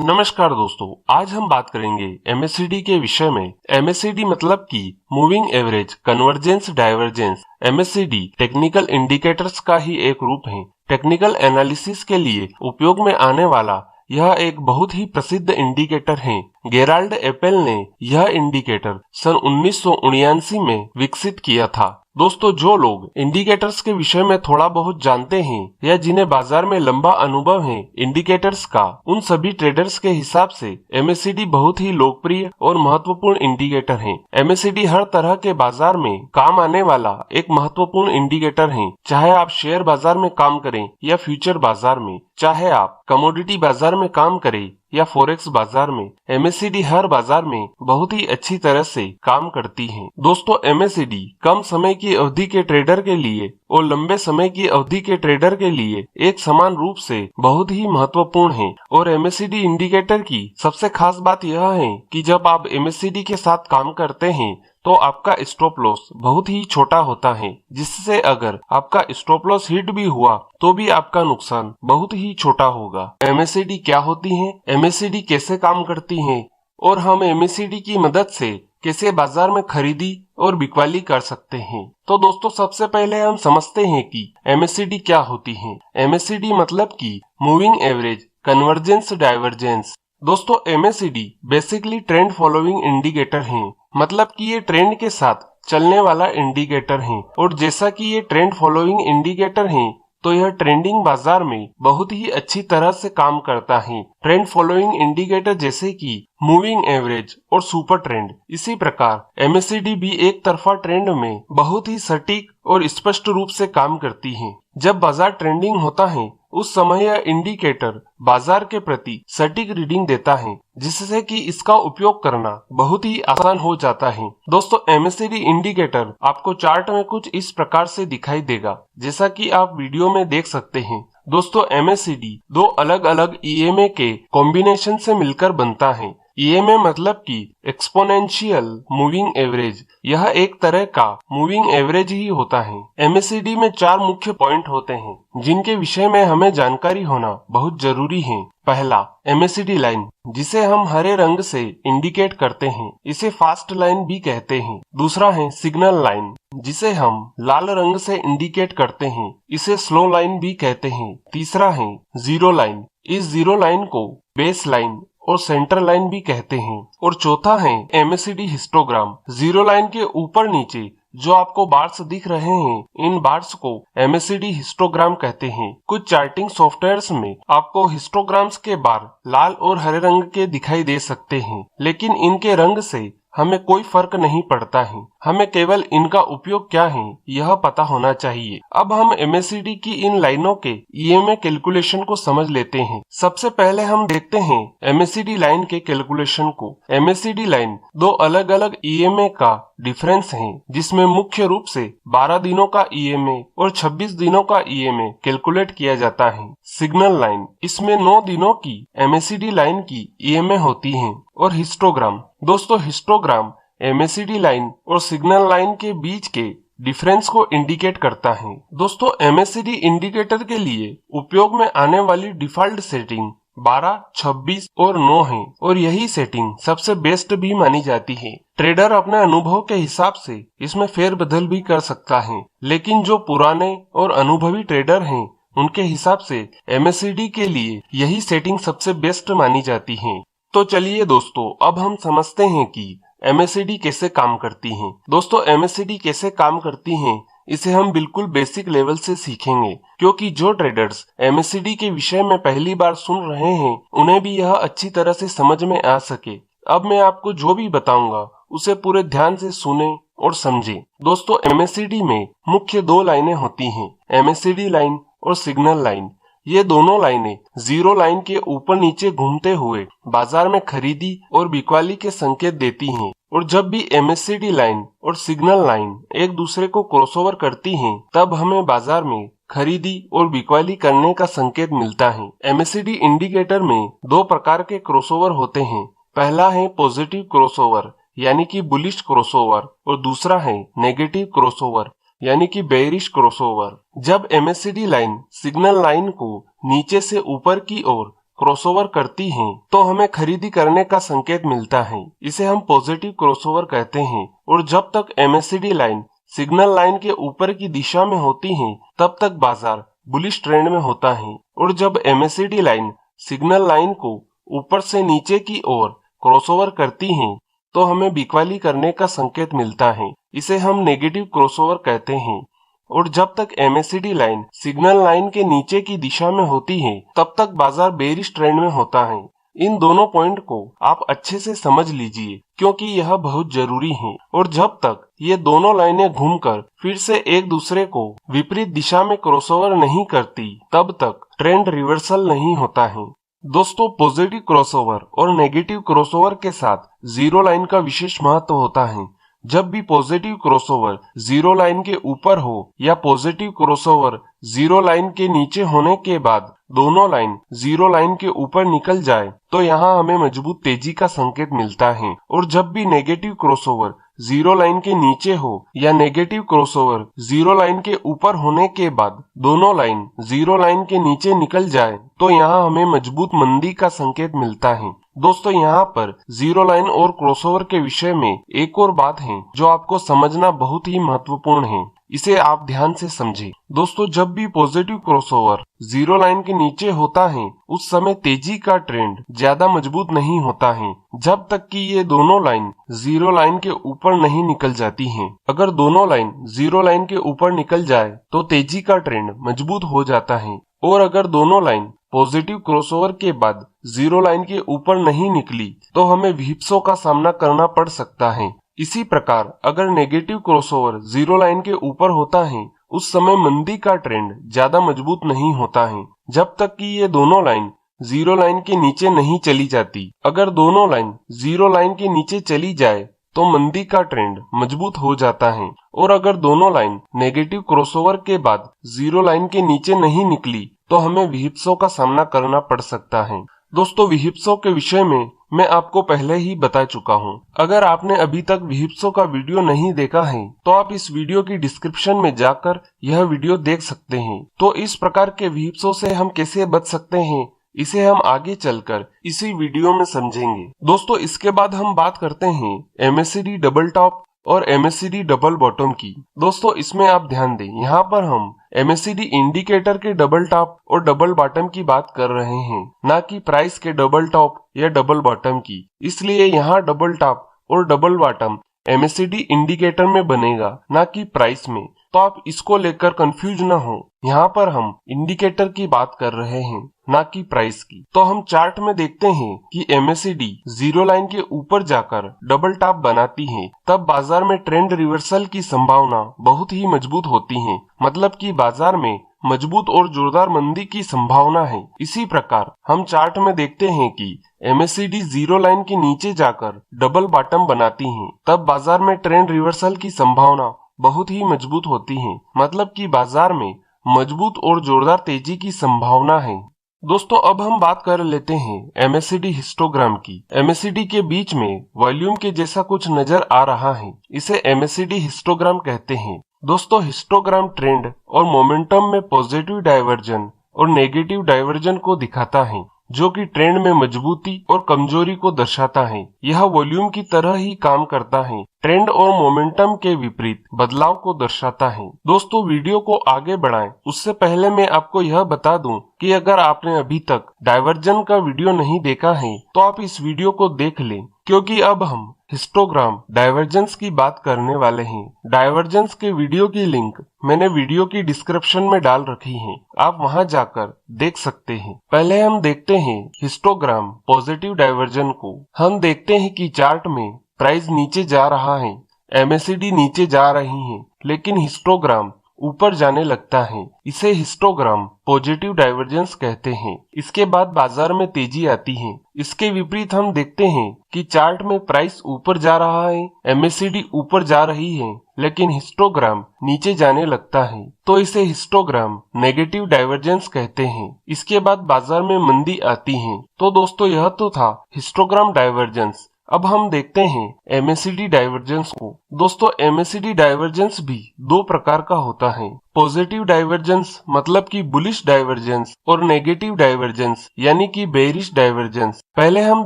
नमस्कार दोस्तों, आज हम बात करेंगे एमएससीडी के विषय में। एमएससीडी मतलब कि moving average convergence divergence. MSCD technical indicators का ही एक रूप है। टेक्निकल एनालिसिस के लिए उपयोग में आने वाला यह एक बहुत ही प्रसिद्ध इंडिकेटर है। गेराल्ड एपेल ने यह इंडिकेटर सन 1979 में विकसित किया था। दोस्तों, जो लोग इंडिकेटर्स के विषय में थोड़ा बहुत जानते हैं या जिन्हें बाजार में लंबा अनुभव है इंडिकेटर्स का, उन सभी ट्रेडर्स के हिसाब से एमएससीडी बहुत ही लोकप्रिय और महत्वपूर्ण इंडिकेटर है। एमएससीडी हर तरह के बाजार में काम आने वाला एक महत्वपूर्ण इंडिकेटर है। चाहे आप शेयर बाजार में काम करें या फ्यूचर बाजार में, चाहे आप कमोडिटी बाजार में काम करें या फॉरेक्स बाजार में, एमएससीडी हर बाजार में बहुत ही अच्छी तरह से काम करती है। दोस्तों, एमएससीडी कम समय की अवधि के ट्रेडर के लिए और लंबे समय की अवधि के ट्रेडर के लिए एक समान रूप से बहुत ही महत्वपूर्ण है। और एमएससीडी इंडिकेटर की सबसे खास बात यह है कि जब आप एमएससीडी के साथ काम करते हैं तो आपका स्टॉप लॉस बहुत ही छोटा होता है, जिससे अगर आपका स्टॉप लॉस हिट भी हुआ तो भी आपका नुकसान बहुत ही छोटा होगा। एमएससीडी क्या होती है, एमएससीडी कैसे काम करती है और हम एमएससीडी की मदद से कैसे बाजार में खरीदी और बिकवाली कर सकते हैं। तो दोस्तों, सबसे पहले हम समझते हैं कि एमएससीडी क्या होती है। एमएससीडी मतलब कि मूविंग एवरेज कन्वर्जेंस डाइवर्जेंस। दोस्तों, MSCD basically trend following indicator है, मतलब कि ये ट्रेंड के साथ चलने वाला इंडिकेटर है। और जैसा कि ये ट्रेंड फॉलोइंग इंडिकेटर है तो यह ट्रेंडिंग बाजार में बहुत ही अच्छी तरह से काम करता है। ट्रेंड फॉलोइंग इंडिकेटर जैसे कि मूविंग एवरेज और सुपर ट्रेंड, इसी प्रकार एमएससीडी भी एक तरफा ट्रेंड में बहुत ही सटीक और स्पष्ट रूप से काम करती है। जब बाजार ट्रेंडिंग होता है उस समय यह इंडिकेटर बाजार के प्रति सटीक रीडिंग देता है, जिससे कि इसका उपयोग करना बहुत ही आसान हो जाता है। दोस्तों, एमएससीडी इंडिकेटर आपको चार्ट में कुछ इस प्रकार से दिखाई देगा, जैसा कि आप वीडियो में देख सकते हैं। दोस्तों, एमएससीडी दो अलग अलग ईएमए के कॉम्बिनेशन से मिलकर बनता है। ईएमए मतलब कि एक्सपोनेंशियल मूविंग एवरेज, यह एक तरह का मूविंग एवरेज ही होता है। एमएससीडी में 4 मुख्य पॉइंट होते हैं जिनके विषय में हमें जानकारी होना बहुत जरूरी है। पहला, एमएससीडी लाइन, जिसे हम हरे रंग से इंडिकेट करते हैं, इसे फास्ट लाइन भी कहते हैं। दूसरा है सिग्नल लाइन, जिसे हम लाल रंग से इंडिकेट करते हैं, इसे स्लो लाइन भी कहते हैं। तीसरा है जीरो लाइन, इस जीरो लाइन को बेस लाइन और सेंटर लाइन भी कहते हैं। और चौथा है एमएससीडी हिस्टोग्राम। जीरो लाइन के ऊपर नीचे जो आपको बार्स दिख रहे हैं, इन बार्स को एमएससीडी हिस्टोग्राम कहते हैं। कुछ चार्टिंग सॉफ्टवेयर्स में आपको हिस्टोग्राम्स के बार लाल और हरे रंग के दिखाई दे सकते हैं, लेकिन इनके रंग से हमें कोई फर्क नहीं पड़ता है। हमें केवल इनका उपयोग क्या है यह पता होना चाहिए। अब हम एमएससीडी की इन लाइनों के ईएमए कैलकुलेशन को समझ लेते हैं। सबसे पहले हम देखते हैं एमएससीडी लाइन के कैलकुलेशन को। एमएससीडी लाइन दो अलग अलग ईएमए का डिफरेंस है, जिसमें मुख्य रूप से 12 दिनों का ईएमए और 26 दिनों का ईएमए कैलकुलेट किया जाता है। सिग्नल लाइन, इसमें 9 दिनों की एमएससीडी लाइन की ईएमए होती है। और हिस्टोग्राम, दोस्तों हिस्टोग्राम एमएससीडी लाइन और सिग्नल लाइन के बीच के डिफरेंस को इंडिकेट करता है। दोस्तों, एमएससीडी इंडिकेटर के लिए उपयोग में आने वाली डिफॉल्ट सेटिंग 12, 26 और 9 है, और यही सेटिंग सबसे बेस्ट भी मानी जाती है। ट्रेडर अपने अनुभव के हिसाब से इसमें फेरबदल भी कर सकता है, लेकिन जो पुराने और अनुभवी ट्रेडर हैं उनके हिसाब से एमएससीडी के लिए यही सेटिंग सबसे बेस्ट मानी जाती है। तो चलिए दोस्तों, अब हम समझते हैं कि एमएससीडी कैसे काम करती हैं। दोस्तों, एमएससीडी कैसे काम करती हैं इसे हम बिल्कुल बेसिक लेवल से सीखेंगे, क्योंकि जो ट्रेडर्स एमएससीडी के विषय में पहली बार सुन रहे हैं उन्हें भी यह अच्छी तरह से समझ में आ सके। अब मैं आपको जो भी बताऊंगा उसे पूरे ध्यान से सुने और समझे। दोस्तों, एमएससीडी में मुख्य 2 लाइनें होती हैं, एमएससीडी लाइन और सिग्नल लाइन। ये दोनों लाइनें जीरो लाइन के ऊपर नीचे घूमते हुए बाजार में खरीदी और बिकवाली के संकेत देती हैं। और जब भी एमएससीडी लाइन और सिग्नल लाइन एक दूसरे को क्रॉसओवर करती हैं, तब हमें बाजार में खरीदी और बिकवाली करने का संकेत मिलता है। एमएससीडी इंडिकेटर में 2 प्रकार के क्रॉसओवर होते हैं। पहला है पॉजिटिव क्रॉसओवर, यानी कि बुलिश क्रॉसओवर, और दूसरा है नेगेटिव क्रॉसओवर, यानी कि बेयरिश क्रॉसओवर। जब एमएससीडी लाइन सिग्नल लाइन को नीचे से ऊपर की ओर क्रॉसओवर करती हैं तो हमें खरीदी करने का संकेत मिलता है। इसे हम पॉजिटिव क्रॉसओवर कहते हैं। और जब तक MACD लाइन सिग्नल लाइन के ऊपर की दिशा में होती है तब तक बाजार बुलिश ट्रेंड में होता है। और जब MACD लाइन सिग्नल लाइन को ऊपर से नीचे की ओर क्रॉसओवर करती है तो हमें बिकवाली करने का संकेत मिलता है। इसे हम नेगेटिव क्रॉसओवर कहते हैं। और जब तक MACD लाइन सिग्नल लाइन के नीचे की दिशा में होती है तब तक बाजार बेरिश ट्रेंड में होता है। इन दोनों पॉइंट को आप अच्छे से समझ लीजिए क्योंकि यह बहुत जरूरी है। और जब तक ये दोनों लाइनें घूमकर फिर से एक दूसरे को विपरीत दिशा में क्रॉसओवर नहीं करती तब तक ट्रेंड रिवर्सल नहीं होता है। दोस्तों, पॉजिटिव क्रॉसओवर और नेगेटिव क्रॉसओवर के साथ जीरो लाइन का विशेष महत्व होता है। जब भी पॉजिटिव क्रॉसओवर जीरो लाइन के ऊपर हो या पॉजिटिव क्रॉसओवर जीरो लाइन के नीचे होने के बाद दोनों लाइन जीरो लाइन के ऊपर निकल जाए तो यहाँ हमें मजबूत तेजी का संकेत मिलता है। और जब भी नेगेटिव क्रॉसओवर जीरो लाइन के नीचे हो या नेगेटिव क्रॉसओवर जीरो लाइन के ऊपर होने के बाद दोनों लाइन जीरो लाइन के नीचे निकल जाए तो यहाँ हमें मजबूत मंदी का संकेत मिलता है। दोस्तों, यहाँ पर जीरो लाइन और क्रॉसओवर के विषय में एक और बात है जो आपको समझना बहुत ही महत्वपूर्ण है। इसे आप ध्यान से समझें। दोस्तों, जब भी पॉजिटिव क्रॉसओवर जीरो लाइन के नीचे होता है उस समय तेजी का ट्रेंड ज्यादा मजबूत नहीं होता है जब तक कि ये दोनों लाइन जीरो लाइन के ऊपर नहीं निकल जाती हैं। अगर दोनों लाइन जीरो लाइन के ऊपर निकल जाए तो तेजी का ट्रेंड मजबूत हो जाता है। और अगर दोनों लाइन पॉजिटिव क्रॉसओवर के बाद जीरो लाइन के ऊपर नहीं निकली तो हमें व्हिप्सों का सामना करना पड़ सकता है। इसी प्रकार अगर नेगेटिव क्रॉसओवर जीरो लाइन के ऊपर होता है उस समय मंदी का ट्रेंड ज्यादा मजबूत नहीं होता है जब तक कि ये दोनों लाइन जीरो लाइन के नीचे नहीं चली जाती। अगर दोनों लाइन जीरो लाइन के नीचे चली जाए तो मंदी का ट्रेंड मजबूत हो जाता है। और अगर दोनों लाइन नेगेटिव क्रॉसओवर के बाद जीरो लाइन के नीचे नहीं निकली तो हमें व्हिप्सों का सामना करना पड़ सकता है। दोस्तों, व्हिप्सों के विषय में मैं आपको पहले ही बता चुका हूँ। अगर आपने अभी तक व्हिप्सों का वीडियो नहीं देखा है तो आप इस वीडियो की डिस्क्रिप्शन में जाकर यह वीडियो देख सकते हैं। तो इस प्रकार के व्हिप्सों से हम कैसे बच सकते हैं इसे हम आगे चलकर इसी वीडियो में समझेंगे। दोस्तों, इसके बाद हम बात करते हैं MACD डबल टॉप और MACD डबल बॉटम की। दोस्तों, इसमें आप ध्यान दें, यहाँ पर हम MACD इंडिकेटर के डबल टॉप और डबल बॉटम की बात कर रहे हैं, ना कि प्राइस के डबल टॉप या डबल बॉटम की। इसलिए यहाँ डबल टॉप और डबल बॉटम MACD इंडिकेटर में बनेगा, ना कि प्राइस में। तो आप इसको लेकर कंफ्यूज ना हो। यहाँ पर हम इंडिकेटर की बात कर रहे हैं, ना कि प्राइस की। तो हम चार्ट में देखते हैं कि MACD जीरो लाइन के ऊपर जाकर डबल टॉप बनाती है तब बाजार में ट्रेंड रिवर्सल की संभावना बहुत ही मजबूत होती है। मतलब कि बाजार में मजबूत और जोरदार मंदी की संभावना है। इसी प्रकार हम चार्ट में देखते हैं कि MACD जीरो लाइन के नीचे जाकर डबल बॉटम बनाती है तब बाजार में ट्रेंड रिवर्सल की संभावना बहुत ही मजबूत होती है। मतलब कि बाजार में मजबूत और जोरदार तेजी की संभावना है। दोस्तों, अब हम बात कर लेते हैं MACD हिस्टोग्राम की। MACD के बीच में वॉल्यूम के जैसा कुछ नजर आ रहा है, इसे MACD हिस्टोग्राम कहते हैं। दोस्तों, हिस्टोग्राम ट्रेंड और मोमेंटम में पॉजिटिव डाइवर्जन और नेगेटिव डाइवर्जन को दिखाता है जो कि ट्रेंड में मजबूती और कमजोरी को दर्शाता है। यह वॉल्यूम की तरह ही काम करता है, ट्रेंड और मोमेंटम के विपरीत बदलाव को दर्शाता है। दोस्तों, वीडियो को आगे बढ़ाएं उससे पहले मैं आपको यह बता दूं कि अगर आपने अभी तक डाइवर्जन का वीडियो नहीं देखा है तो आप इस वीडियो को देख लें, क्योंकि अब हम हिस्टोग्राम डाइवर्जेंस की बात करने वाले हैं। डाइवर्जेंस के वीडियो की लिंक मैंने वीडियो की डिस्क्रिप्शन में डाल रखी है, आप वहां जाकर देख सकते हैं। पहले हम देखते हैं हिस्टोग्राम पॉजिटिव डाइवर्जन को। हम देखते हैं कि चार्ट में प्राइस नीचे जा रहा है, MACD नीचे जा रही है, लेकिन हिस्टोग्राम ऊपर जाने लगता है। इसे हिस्टोग्राम पॉजिटिव डाइवर्जेंस कहते हैं। इसके बाद बाजार में तेजी आती है। इसके विपरीत हम देखते हैं कि चार्ट में प्राइस ऊपर जा रहा है, MACD ऊपर जा रही है, लेकिन हिस्टोग्राम नीचे जाने लगता है, तो इसे हिस्टोग्राम नेगेटिव डाइवर्जेंस कहते हैं। इसके बाद बाजार में मंदी आती है। तो दोस्तों, यह तो था हिस्टोग्राम डाइवर्जेंस। अब हम देखते हैं MACD डाइवर्जेंस को। दोस्तों MACD डाइवर्जेंस भी दो प्रकार का होता है, पॉजिटिव डाइवर्जेंस मतलब कि बुलिश डाइवर्जेंस और नेगेटिव डाइवर्जेंस यानी कि बेरिश डाइवर्जेंस। पहले हम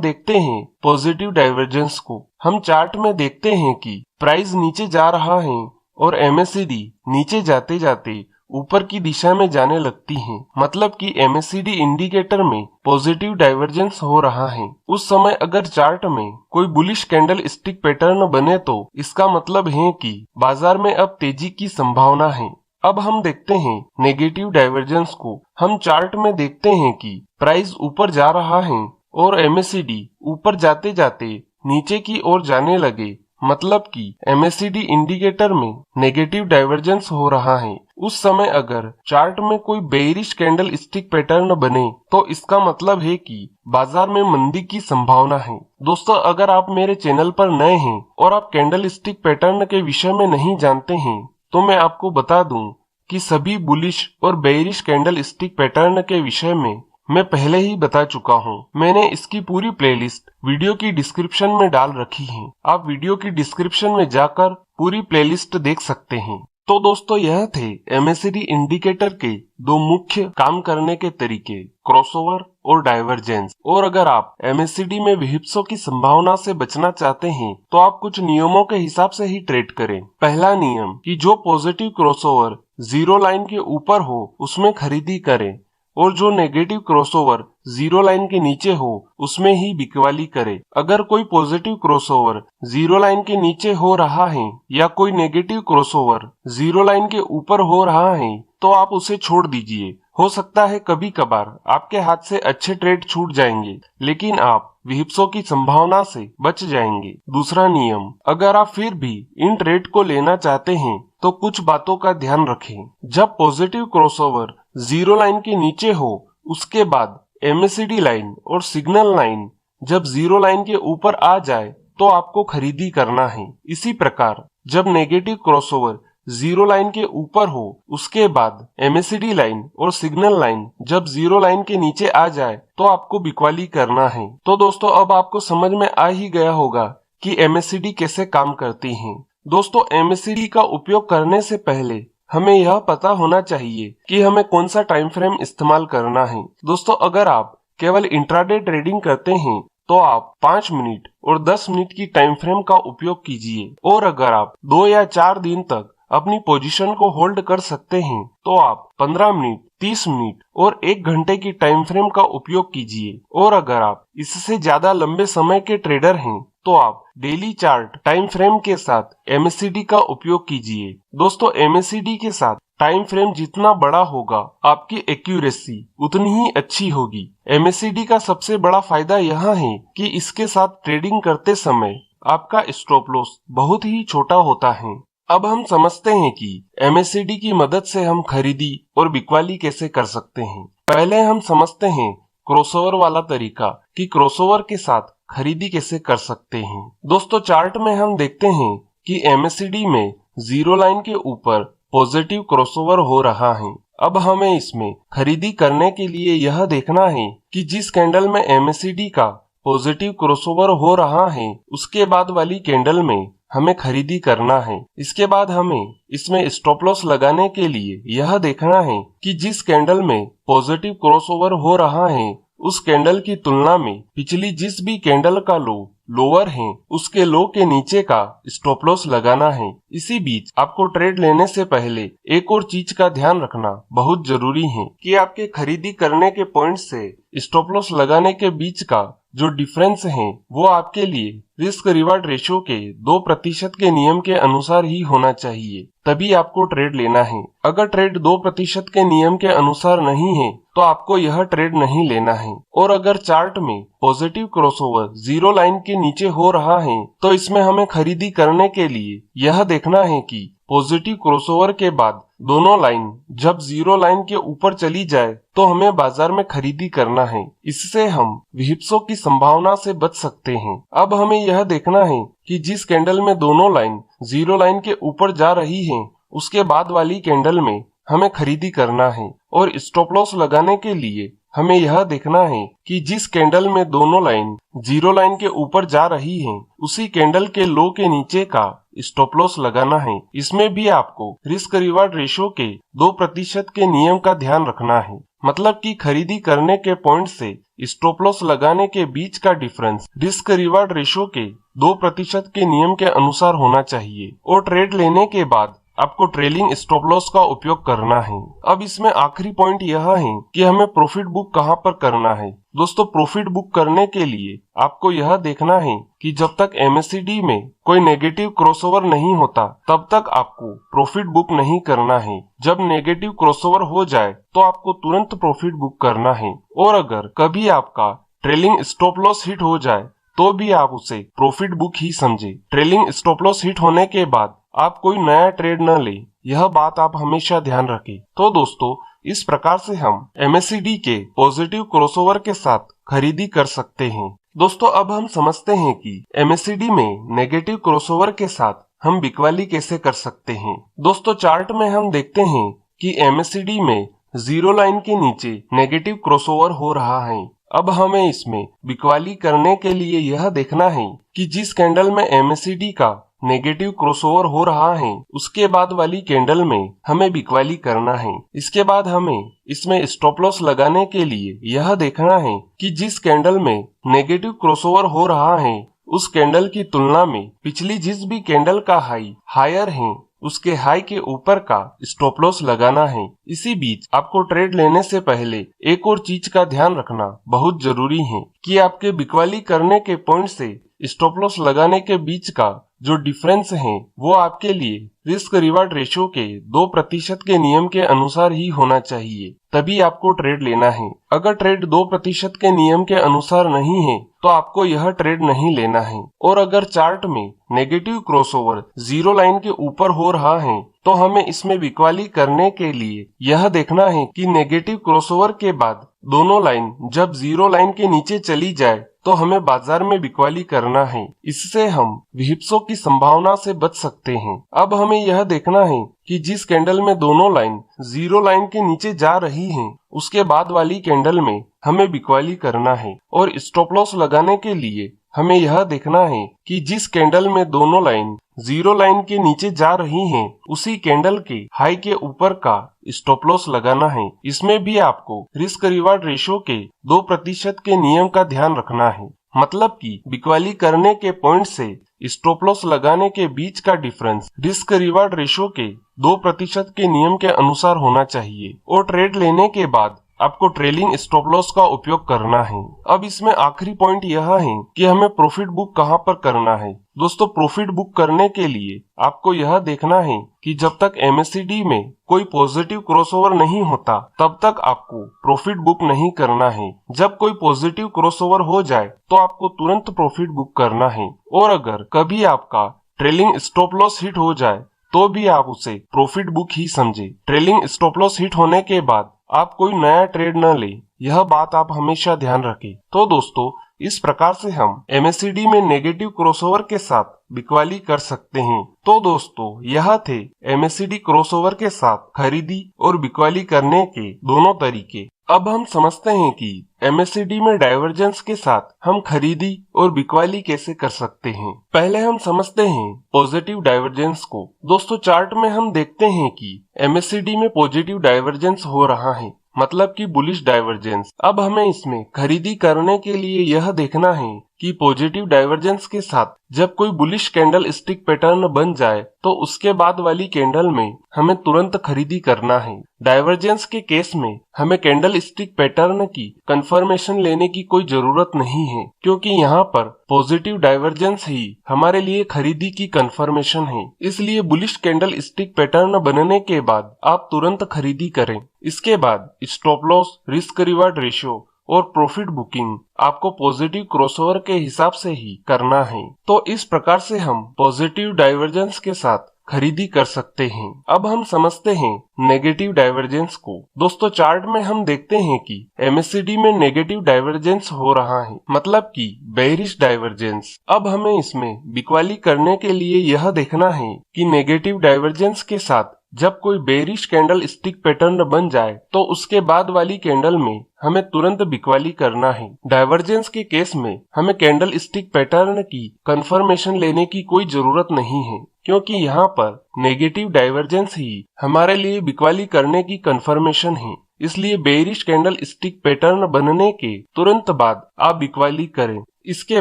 देखते हैं पॉजिटिव डाइवर्जेंस को। हम चार्ट में देखते हैं कि प्राइस नीचे जा रहा है और MACD नीचे जाते जाते ऊपर की दिशा में जाने लगती है, मतलब कि MACD इंडिकेटर में पॉजिटिव डाइवर्जेंस हो रहा है। उस समय अगर चार्ट में कोई बुलिश कैंडल स्टिक पैटर्न बने तो इसका मतलब है कि बाजार में अब तेजी की संभावना है। अब हम देखते हैं नेगेटिव डाइवर्जेंस को। हम चार्ट में देखते हैं कि प्राइस ऊपर जा रहा है और MACD ऊपर जाते जाते नीचे की ओर जाने लगे, मतलब कि MACD इंडिकेटर में नेगेटिव डाइवर्जेंस हो रहा है। उस समय अगर चार्ट में कोई बेयरिश कैंडल स्टिक पैटर्न बने तो इसका मतलब है कि बाजार में मंदी की संभावना है। दोस्तों अगर आप मेरे चैनल पर नए हैं और आप कैंडल स्टिक पैटर्न के विषय में नहीं जानते हैं तो मैं आपको बता दूं कि सभी बुलिश और बेयरिश कैंडल स्टिक पैटर्न के विषय में मैं पहले ही बता चुका हूँ। मैंने इसकी पूरी प्लेलिस्ट वीडियो की डिस्क्रिप्शन में डाल रखी है। आप वीडियो की डिस्क्रिप्शन में जाकर पूरी प्लेलिस्ट देख सकते हैं। तो दोस्तों यह थे MACD इंडिकेटर के दो मुख्य काम करने के तरीके, क्रॉसओवर और डाइवर्जेंस। और अगर आप MACD में विहिप्सों की संभावना से बचना चाहते हैं तो आप कुछ नियमों के हिसाब से ही ट्रेड करें। पहला नियम कि जो पॉजिटिव क्रॉसओवर जीरो लाइन के ऊपर हो उसमें खरीदी करें और जो नेगेटिव क्रॉसओवर जीरो लाइन के नीचे हो उसमें ही बिकवाली करे। अगर कोई पॉजिटिव क्रॉसओवर जीरो लाइन के नीचे हो रहा है या कोई नेगेटिव क्रॉसओवर जीरो लाइन के ऊपर हो रहा है तो आप उसे छोड़ दीजिए। हो सकता है कभी कभार आपके हाथ से अच्छे ट्रेड छूट जाएंगे, लेकिन आप विहिप्सों की संभावना से बच जाएंगे। दूसरा नियम, अगर आप फिर भी इन ट्रेड को लेना चाहते हैं तो कुछ बातों का ध्यान रखें। जब पॉजिटिव क्रॉसओवर जीरो लाइन के नीचे हो उसके बाद MACD लाइन और सिग्नल लाइन जब जीरो लाइन के ऊपर आ जाए तो आपको खरीदी करना है। इसी प्रकार जब नेगेटिव क्रॉसओवर जीरो लाइन के ऊपर हो उसके बाद MACD लाइन और सिग्नल लाइन जब जीरो लाइन के नीचे आ जाए तो आपको बिकवाली करना है। तो दोस्तों अब आपको समझ में आ ही गया होगा कि MACD कैसे काम करती है। दोस्तों MACD का उपयोग करने से पहले हमें यह पता होना चाहिए कि हमें कौन सा टाइम फ्रेम इस्तेमाल करना है। दोस्तों अगर आप केवल इंट्राडे ट्रेडिंग करते हैं तो आप 5 मिनट और 10 मिनट की टाइम फ्रेम का उपयोग कीजिए, और अगर आप 2 या 4 दिन तक अपनी पोजीशन को होल्ड कर सकते हैं तो आप 15 मिनट, 30 मिनट और 1 घंटे की टाइम फ्रेम का उपयोग कीजिए। और अगर आप इससे ज्यादा लंबे समय के ट्रेडर हैं तो आप डेली चार्ट टाइम फ्रेम के साथ MACD का उपयोग कीजिए। दोस्तों MACD के साथ टाइम फ्रेम जितना बड़ा होगा आपकी एक्यूरेसी उतनी ही अच्छी होगी। MACD का सबसे बड़ा फायदा यह है कि इसके साथ ट्रेडिंग करते समय आपका स्टॉप लॉस बहुत ही छोटा होता है। अब हम समझते हैं कि MACD की मदद से हम खरीदी और बिकवाली कैसे कर सकते हैं। पहले हम समझते हैं क्रॉसओवर वाला तरीका कि क्रॉसओवर के साथ खरीदी कैसे कर सकते हैं। दोस्तों चार्ट में हम देखते हैं कि MACD में जीरो लाइन के ऊपर पॉजिटिव क्रॉसओवर हो रहा है। अब हमें इसमें खरीदी करने के लिए यह देखना है कि जिस कैंडल में MACD का पॉजिटिव क्रॉसओवर हो रहा है उसके बाद वाली कैंडल में हमें खरीदी करना है। इसके बाद हमें इसमें स्टॉप लॉस लगाने के लिए यह देखना है कि जिस कैंडल में पॉजिटिव क्रॉसओवर हो रहा है उस कैंडल की तुलना में पिछली जिस भी कैंडल का लो लोअर है उसके लो के नीचे का स्टॉप लॉस लगाना है। इसी बीच आपको ट्रेड लेने से पहले एक और चीज का ध्यान रखना बहुत जरूरी है कि आपके खरीदी करने के पॉइंट से स्टॉप लॉस लगाने के बीच का जो डिफरेंस है वो आपके लिए रिस्क रिवार्ड रेशियो के 2% के नियम के अनुसार ही होना चाहिए, तभी आपको ट्रेड लेना है। अगर ट्रेड 2% के नियम के अनुसार नहीं है तो आपको यह ट्रेड नहीं लेना है। और अगर चार्ट में पॉजिटिव क्रॉसओवर जीरो लाइन के नीचे हो रहा है तो इसमें हमें खरीदी करने के लिए यह देखना है कि पॉजिटिव क्रॉसओवर के बाद दोनों लाइन जब जीरो लाइन के ऊपर चली जाए तो हमें बाजार में खरीदी करना है। इससे हम विहिप्सों की संभावना से बच सकते हैं। अब हमें यह देखना है कि जिस कैंडल में दोनों लाइन जीरो लाइन के ऊपर जा रही है उसके बाद वाली कैंडल में हमें खरीदी करना है। और स्टॉप लॉस लगाने के लिए हमें यह देखना है कि जिस कैंडल में दोनों लाइन जीरो लाइन के ऊपर जा रही हैं, उसी कैंडल के लो के नीचे का स्टॉप लॉस लगाना है। इसमें भी आपको रिस्क रिवार्ड रेशो के 2% के नियम का ध्यान रखना है। मतलब कि खरीदी करने के पॉइंट से स्टॉप लॉस लगाने के बीच का डिफरेंस रिस्क रिवार्ड रेशो के 2% के नियम के अनुसार होना चाहिए और ट्रेड लेने के बाद आपको ट्रेलिंग स्टॉप लॉस का उपयोग करना है। अब इसमें आखिरी पॉइंट यह है कि हमें प्रॉफिट बुक कहां पर करना है। दोस्तों, प्रॉफिट बुक करने के लिए आपको यह देखना है कि जब तक MACD में कोई नेगेटिव क्रॉसओवर नहीं होता तब तक आपको प्रॉफिट बुक नहीं करना है। जब नेगेटिव क्रॉसओवर हो जाए तो आपको तुरंत प्रॉफिट बुक करना है और अगर कभी आपका ट्रेलिंग स्टॉप लॉस हिट हो जाए तो भी आप उसे प्रॉफिट बुक ही समझे। ट्रेलिंग स्टॉप लॉस हिट होने के बाद आप कोई नया ट्रेड न ले, यह बात आप हमेशा ध्यान रखें। तो दोस्तों, इस प्रकार से हम MACD के पॉजिटिव क्रॉसओवर के साथ खरीदी कर सकते हैं। दोस्तों, अब हम समझते हैं कि MACD में नेगेटिव क्रॉसओवर के साथ हम बिकवाली कैसे कर सकते हैं। दोस्तों, चार्ट में हम देखते हैं कि MACD में जीरो लाइन के नीचे नेगेटिव क्रॉसओवर हो रहा है। अब हमें इसमें बिकवाली करने के लिए यह देखना है कि जिस कैंडल में MACD का नेगेटिव क्रॉसओवर हो रहा है उसके बाद वाली कैंडल में हमें बिकवाली करना है। इसके बाद हमें इसमें स्टॉप लॉस लगाने के लिए यह देखना है कि जिस कैंडल में नेगेटिव क्रॉसओवर हो रहा है उस कैंडल की तुलना में पिछली जिस भी कैंडल का हाई हायर है उसके हाई के ऊपर का स्टॉप लॉस लगाना है। इसी बीच आपको ट्रेड लेने से पहले एक और चीज का ध्यान रखना बहुत जरूरी है कि आपके बिकवाली करने के पॉइंट से स्टॉप लॉस लगाने के बीच का जो डिफरेंस है वो आपके लिए रिस्क रिवार्ड रेशो के 2% के नियम के अनुसार ही होना चाहिए, तभी आपको ट्रेड लेना है। अगर ट्रेड 2% के नियम के अनुसार नहीं है तो आपको यह ट्रेड नहीं लेना है। और अगर चार्ट में नेगेटिव क्रॉसओवर जीरो लाइन के ऊपर हो रहा है तो हमें इसमें बिकवाली करने के लिए यह देखना है कि नेगेटिव क्रॉसओवर के बाद दोनों लाइन जब जीरो लाइन के नीचे चली जाए तो हमें बाजार में बिकवाली करना है। इससे हम विहिप्सों की संभावना से बच सकते हैं। अब हमें यह देखना है कि जिस कैंडल में दोनों लाइन जीरो लाइन के नीचे जा रही हैं, उसके बाद वाली कैंडल में हमें बिकवाली करना है। और स्टॉप लॉस लगाने के लिए हमें यह देखना है कि जिस कैंडल में दोनों लाइन जीरो लाइन के नीचे जा रही हैं, उसी कैंडल के हाई के ऊपर का स्टॉप लॉस लगाना है। इसमें भी आपको रिस्क रिवार्ड रेशो के 2% के नियम का ध्यान रखना है। मतलब कि बिकवाली करने के पॉइंट से स्टॉप लॉस लगाने के बीच का डिफरेंस रिस्क रिवार्ड रेशो के 2% के नियम के अनुसार होना चाहिए और ट्रेड लेने के बाद आपको ट्रेलिंग स्टॉप लॉस का उपयोग करना है। अब इसमें आखिरी पॉइंट यह है कि हमें प्रॉफिट बुक कहां पर करना है। दोस्तों, प्रॉफिट बुक करने के लिए आपको यह देखना है कि जब तक MACD में कोई पॉजिटिव क्रॉसओवर नहीं होता तब तक आपको प्रॉफिट बुक नहीं करना है। जब कोई पॉजिटिव क्रॉसओवर हो जाए तो आपको तुरंत प्रॉफिट बुक करना है और अगर कभी आपका ट्रेलिंग स्टॉप लॉस हिट हो जाए तो भी आप उसे प्रॉफिट बुक ही समझे। ट्रेलिंग स्टॉप लॉस हिट होने के बाद आप कोई नया ट्रेड न ले, यह बात आप हमेशा ध्यान रखें। तो दोस्तों, इस प्रकार से हम MACD में नेगेटिव क्रॉसओवर के साथ बिकवाली कर सकते हैं। तो दोस्तों, यह थे MACD क्रॉसओवर के साथ खरीदी और बिकवाली करने के दोनों तरीके। अब हम समझते हैं कि MACD में डाइवर्जेंस के साथ हम खरीदी और बिकवाली कैसे कर सकते हैं। पहले हम समझते हैं पॉजिटिव डाइवर्जेंस को। दोस्तों, चार्ट में हम देखते हैं कि MACD में पॉजिटिव डाइवर्जेंस हो रहा है, मतलब कि बुलिश डाइवर्जेंस। अब हमें इसमें खरीदी करने के लिए यह देखना है कि पॉजिटिव डाइवर्जेंस के साथ जब कोई बुलिश कैंडल स्टिक पैटर्न बन जाए तो उसके बाद वाली कैंडल में हमें तुरंत खरीदी करना है। डाइवर्जेंस के केस में हमें कैंडल स्टिक पैटर्न की कंफर्मेशन लेने की कोई जरूरत नहीं है, क्योंकि यहाँ पर पॉजिटिव डाइवर्जेंस ही हमारे लिए खरीदी की कंफर्मेशन है। इसलिए बुलिश कैंडल स्टिक पैटर्न बनने के बाद आप तुरंत खरीदी करें। इसके बाद stop loss, risk reward ratio और प्रॉफिट बुकिंग आपको पॉजिटिव क्रॉसओवर के हिसाब से ही करना है। तो इस प्रकार से हम पॉजिटिव डाइवर्जेंस के साथ खरीदी कर सकते हैं। अब हम समझते हैं नेगेटिव डाइवर्जेंस को। दोस्तों, चार्ट में हम देखते हैं कि MACD में नेगेटिव डाइवर्जेंस हो रहा है, मतलब कि बेयरिश डाइवर्जेंस। अब हमें इसमें बिकवाली करने के लिए यह देखना है कि नेगेटिव डाइवर्जेंस के साथ जब कोई बेरिश कैंडल स्टिक पैटर्न बन जाए तो उसके बाद वाली कैंडल में हमें तुरंत बिकवाली करना है। डाइवर्जेंस के केस में हमें कैंडल स्टिक पैटर्न की कंफर्मेशन लेने की कोई जरूरत नहीं है, क्योंकि यहाँ पर नेगेटिव डाइवर्जेंस ही हमारे लिए बिकवाली करने की कंफर्मेशन है। इसलिए बेरिश कैंडल स्टिक पैटर्न बनने के तुरंत बाद आप बिकवाली करें। इसके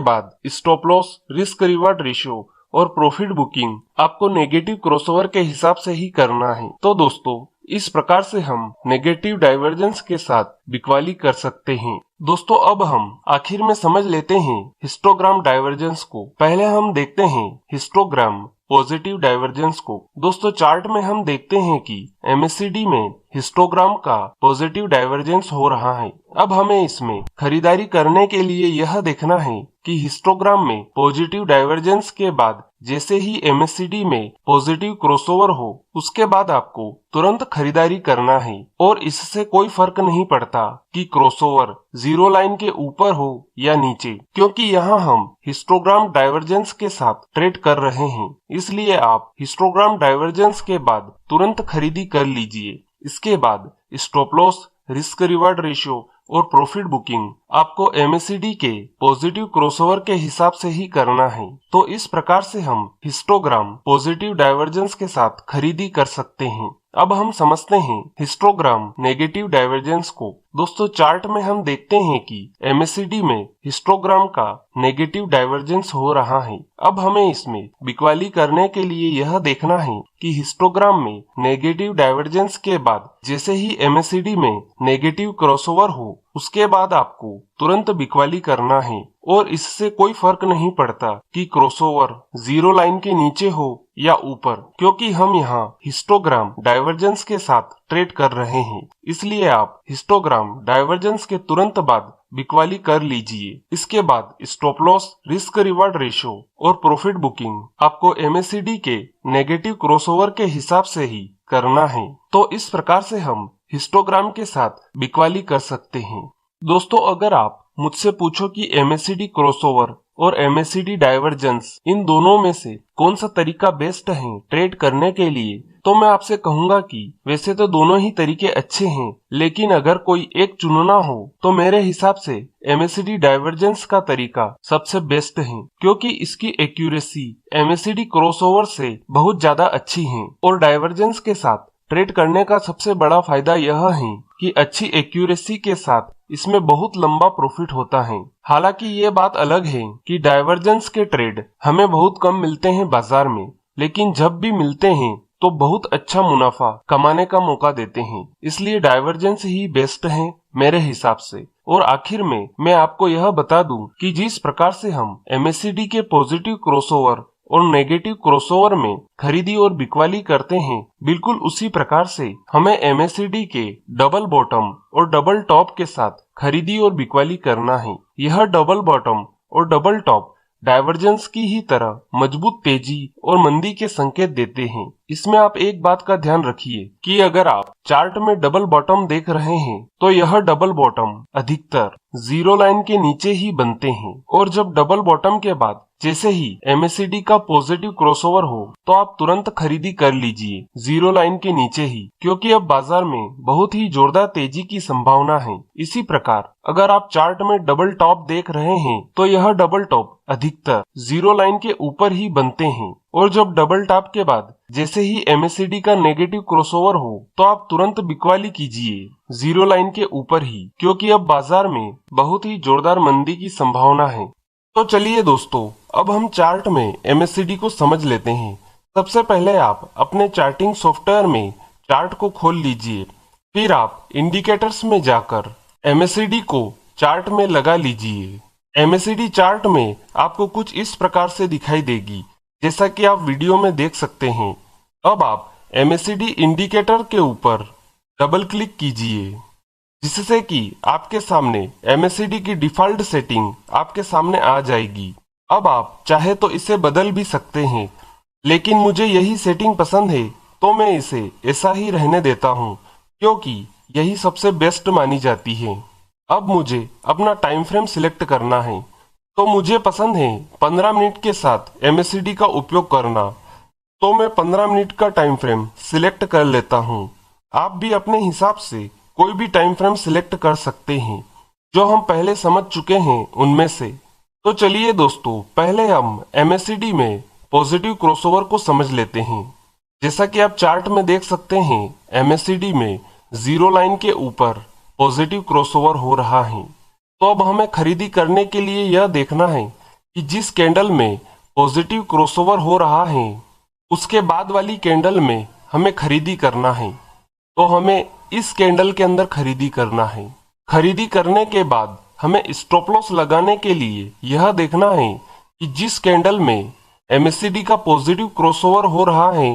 बाद stop loss, risk reward ratio और प्रॉफिट बुकिंग आपको नेगेटिव क्रॉसओवर के हिसाब से ही करना है। तो दोस्तों, इस प्रकार से हम नेगेटिव डाइवर्जेंस के साथ बिकवाली कर सकते हैं। दोस्तों, अब हम आखिर में समझ लेते हैं हिस्टोग्राम डाइवर्जेंस को। पहले हम देखते हैं हिस्टोग्राम पॉजिटिव डाइवर्जेंस को। दोस्तों, चार्ट में हम देखते हैं कि एमएससीडी में हिस्टोग्राम का पॉजिटिव डाइवर्जेंस हो रहा है। अब हमें इसमें खरीदारी करने के लिए यह देखना है कि हिस्टोग्राम में पॉजिटिव डाइवर्जेंस के बाद जैसे ही एमएससीडी में पॉजिटिव क्रॉसओवर हो, उसके बाद आपको तुरंत खरीदारी करना है। और इससे कोई फर्क नहीं पड़ता कि क्रॉसओवर जीरो लाइन के ऊपर हो या नीचे, क्योंकि यहाँ हम हिस्टोग्राम डाइवर्जेंस के साथ ट्रेड कर रहे हैं। इसलिए आप हिस्टोग्राम डाइवर्जेंस के बाद तुरंत खरीदी कर लीजिए। इसके बाद stop loss, risk reward ratio और प्रॉफिट बुकिंग आपको एमएससीडी के पॉजिटिव क्रॉसओवर के हिसाब से ही करना है। तो इस प्रकार से हम हिस्टोग्राम पॉजिटिव डाइवर्जेंस के साथ खरीदी कर सकते हैं। अब हम समझते हैं हिस्टोग्राम नेगेटिव डाइवर्जेंस को। दोस्तों, चार्ट में हम देखते हैं कि एमएससीडी में हिस्टोग्राम का नेगेटिव डाइवर्जेंस हो रहा है। अब हमें इसमें बिकवाली करने के लिए यह देखना है कि हिस्टोग्राम में नेगेटिव डाइवर्जेंस के बाद जैसे ही एमएससीडी में नेगेटिव क्रॉसओवर हो, उसके बाद आपको तुरंत बिकवाली करना है। और इससे कोई फर्क नहीं पड़ता कि क्रॉसओवर जीरो लाइन के नीचे हो या ऊपर, क्योंकि हम यहाँ हिस्टोग्राम डाइवर्जेंस के साथ ट्रेड कर रहे हैं। इसलिए आप हिस्टोग्राम डाइवर्जेंस के तुरंत बाद बिकवाली कर लीजिए। इसके बाद stop loss, risk reward ratio और प्रॉफिट बुकिंग आपको एमएससीडी के नेगेटिव क्रॉसओवर के हिसाब से ही करना है। तो इस प्रकार से हम हिस्टोग्राम के साथ बिकवाली कर सकते हैं। दोस्तों, अगर आप मुझसे पूछो कि एमएससीडी क्रॉसओवर और एमएससीडी डाइवर्जेंस इन दोनों में से कौन सा तरीका बेस्ट है ट्रेड करने के लिए, तो मैं आपसे कहूंगा कि वैसे तो दोनों ही तरीके अच्छे हैं, लेकिन अगर कोई एक चुनना हो तो मेरे हिसाब से एमएससीडी डाइवर्जेंस का तरीका सबसे बेस्ट है, क्योंकि इसकी एक्यूरेसी एमएससीडी क्रॉसओवर से बहुत ज्यादा अच्छी है। और डाइवर्जेंस के साथ ट्रेड करने का सबसे बड़ा फायदा यह है कि अच्छी एक्यूरेसी के साथ इसमें बहुत लंबा प्रॉफिट होता है। हालांकि ये बात अलग है कि डाइवर्जेंस के ट्रेड हमें बहुत कम मिलते हैं बाजार में, लेकिन जब भी मिलते हैं तो बहुत अच्छा मुनाफा कमाने का मौका देते हैं। इसलिए डाइवर्जेंस ही बेस्ट है मेरे हिसाब से। और आखिर में मैं आपको यह बता दूं कि जिस प्रकार से हम एमएससीडी के पॉजिटिव क्रॉसओवर और नेगेटिव क्रॉसओवर में खरीदी और बिकवाली करते हैं, बिल्कुल उसी प्रकार से हमें एमएससीडी के डबल बॉटम और डबल टॉप के साथ खरीदी और बिकवाली करना है। यह डबल बॉटम और डबल टॉप डाइवर्जेंस की ही तरह मजबूत तेजी और मंदी के संकेत देते हैं। इसमें आप एक बात का ध्यान रखिए कि अगर आप चार्ट में डबल बॉटम देख रहे हैं तो यह डबल बॉटम अधिकतर जीरो लाइन के नीचे ही बनते हैं। और जब डबल बॉटम के बाद जैसे ही एमएससीडी का पॉजिटिव क्रॉसओवर हो तो आप तुरंत खरीदी कर लीजिए जीरो लाइन के नीचे ही, क्योंकि अब बाजार में बहुत ही जोरदार तेजी की संभावना है। इसी प्रकार अगर आप चार्ट में डबल टॉप देख रहे हैं तो यह डबल टॉप अधिकतर जीरो लाइन के ऊपर ही बनते हैं। और जब डबल टॉप के बाद जैसे ही एमएससीडी का नेगेटिव क्रॉसओवर हो तो आप तुरंत बिकवाली कीजिए जीरो लाइन के ऊपर ही, क्योंकि अब बाजार में बहुत ही जोरदार मंदी की संभावना है। तो चलिए दोस्तों, अब हम चार्ट में एमएससीडी को समझ लेते हैं। सबसे पहले आप अपने चार्टिंग सॉफ्टवेयर में चार्ट को खोल लीजिए। फिर आप इंडिकेटर्स में जाकर एमएससीडी को चार्ट में लगा लीजिए। एमएससीडी चार्ट में आपको कुछ इस प्रकार से दिखाई देगी, जैसा कि आप वीडियो में देख सकते हैं। अब आप एमएससीडी इंडिकेटर के ऊपर डबल क्लिक कीजिए, जिससे कि आपके सामने एमएससीडी की डिफॉल्ट सेटिंग आपके सामने आ जाएगी। अब आप चाहे तो इसे बदल भी सकते हैं, लेकिन मुझे यही सेटिंग पसंद है तो मैं इसे ऐसा ही रहने देता हूँ, क्योंकि यही सबसे बेस्ट मानी जाती है। अब मुझे अपना टाइम फ्रेम सिलेक्ट करना है, तो मुझे पसंद है 15 मिनट के साथ एमएससीडी का उपयोग करना। तो मैं 15 मिनट का टाइम फ्रेम सिलेक्ट कर लेता हूँ। आप भी अपने हिसाब से कोई भी टाइम फ्रेम सिलेक्ट कर सकते हैं जो हम पहले समझ चुके हैं उनमें से। तो चलिए दोस्तों, पहले हम MACD में पॉजिटिव क्रॉसओवर को समझ लेते हैं। जैसा कि आप चार्ट में देख सकते हैं, MACD में जीरो लाइन के ऊपर पॉजिटिव क्रॉसओवर हो रहा है। तो अब हमें खरीदी करने के लिए यह देखना है कि जिस कैंडल में पॉजिटिव क्रॉसओवर हो रहा है उसके बाद वाली कैंडल में हमें खरीदी करना है। तो हमें इस कैंडल के अंदर खरीदी करना है। खरीदी करने के बाद हमें स्टॉप लॉस लगाने के लिए यह देखना है कि जिस कैंडल में MACD का पॉजिटिव क्रॉसओवर हो रहा है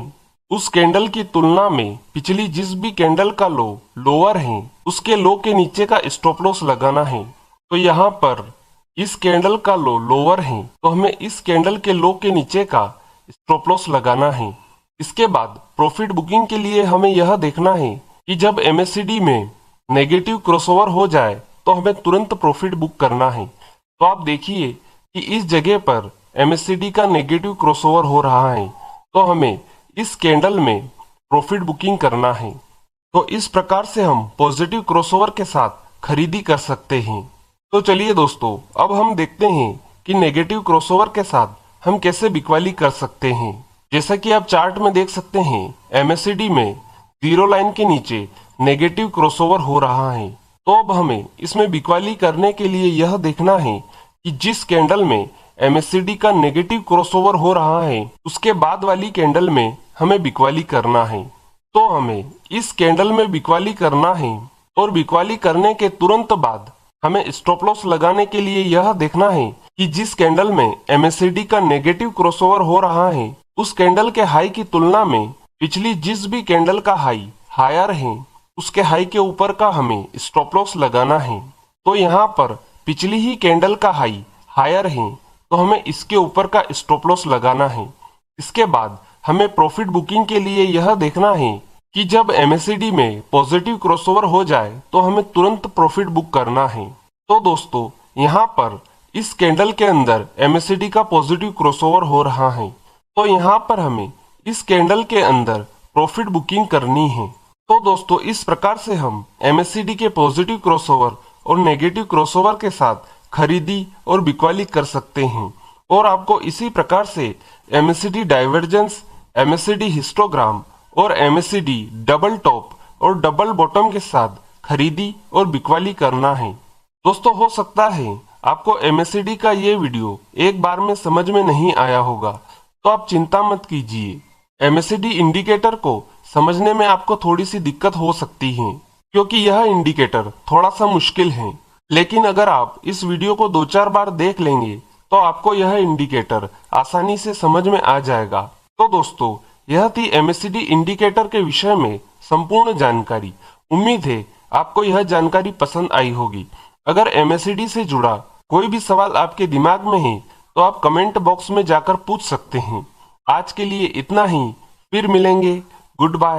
उस कैंडल की तुलना में पिछली जिस भी कैंडल का लो लोअर है उसके लो के नीचे का स्टॉप लॉस लगाना है। तो यहाँ पर इस कैंडल का लो लोअर है तो हमें इस कैंडल के लो के नीचे का स्टॉप लॉस लगाना है। इसके बाद प्रॉफिट बुकिंग के लिए हमें यह देखना है कि जब MACD में नेगेटिव क्रॉसओवर हो जाए तो हमें तुरंत प्रॉफिट बुक करना है। तो आप देखिए कि इस जगह पर MACD का नेगेटिव क्रॉसओवर हो रहा है तो हमें इस कैंडल में प्रॉफिट बुकिंग करना है। तो इस प्रकार से हम पॉजिटिव क्रॉसओवर के साथ खरीदी कर सकते हैं। तो चलिए दोस्तों, अब हम देखते हैं कि नेगेटिव क्रॉसओवर के साथ हम कैसे बिकवाली कर सकते हैं। जैसा कि आप चार्ट में देख सकते हैं, MACD में जीरो लाइन के नीचे नेगेटिव क्रॉसओवर हो रहा है। तो अब हमें इसमें बिकवाली करने के लिए यह देखना है कि जिस कैंडल में MACD का नेगेटिव क्रॉसओवर हो रहा है उसके बाद वाली कैंडल में हमें बिकवाली करना है। तो हमें इस कैंडल में बिकवाली करना है और बिकवाली करने के तुरंत बाद हमें स्टॉप लॉस लगाने के लिए यह देखना है कि जिस कैंडल में MACD का नेगेटिव क्रॉसओवर हो रहा है उस कैंडल के हाई की तुलना में पिछली जिस भी कैंडल का हाई हायर है उसके हाई के ऊपर का हमें स्टॉप लॉस लगाना है। तो यहाँ पर पिछली ही कैंडल का हाई हायर है तो हमें इसके ऊपर का स्टॉप लॉस लगाना है। इसके बाद हमें प्रॉफिट बुकिंग के लिए यह देखना है कि जब MACD में पॉजिटिव क्रॉसओवर हो जाए तो हमें तुरंत प्रॉफिट बुक करना है। तो दोस्तों, यहाँ पर इस कैंडल के अंदर MACD का पॉजिटिव क्रॉसओवर हो रहा है तो यहाँ पर हमें इस कैंडल के अंदर प्रॉफिट बुकिंग करनी है। तो दोस्तों, इस प्रकार से हम MACD के पॉजिटिव क्रॉसओवर और नेगेटिव क्रॉसओवर के साथ खरीदी और बिकवाली कर सकते हैं। और आपको इसी प्रकार से MACD डाइवर्जेंस, MACD हिस्टोग्राम और MACD डबल टॉप और डबल बॉटम के साथ खरीदी और बिकवाली करना है। दोस्तों, हो सकता है आपको MACD का ये वीडियो एक बार में समझ में नहीं आया होगा, तो आप चिंता मत कीजिए। MACD इंडिकेटर को समझने में आपको थोड़ी सी दिक्कत हो सकती है क्योंकि यह इंडिकेटर थोड़ा सा मुश्किल है, लेकिन अगर आप इस वीडियो को 2-4 बार देख लेंगे तो आपको यह इंडिकेटर आसानी से समझ में आ जाएगा। तो दोस्तों, यह थी MACD इंडिकेटर के विषय में संपूर्ण जानकारी। उम्मीद है आपको यह जानकारी पसंद आई होगी। अगर MACD से जुड़ा कोई भी सवाल आपके दिमाग में है तो आप कमेंट बॉक्स में जाकर पूछ सकते हैं। आज के लिए इतना ही, फिर मिलेंगे। Good bye.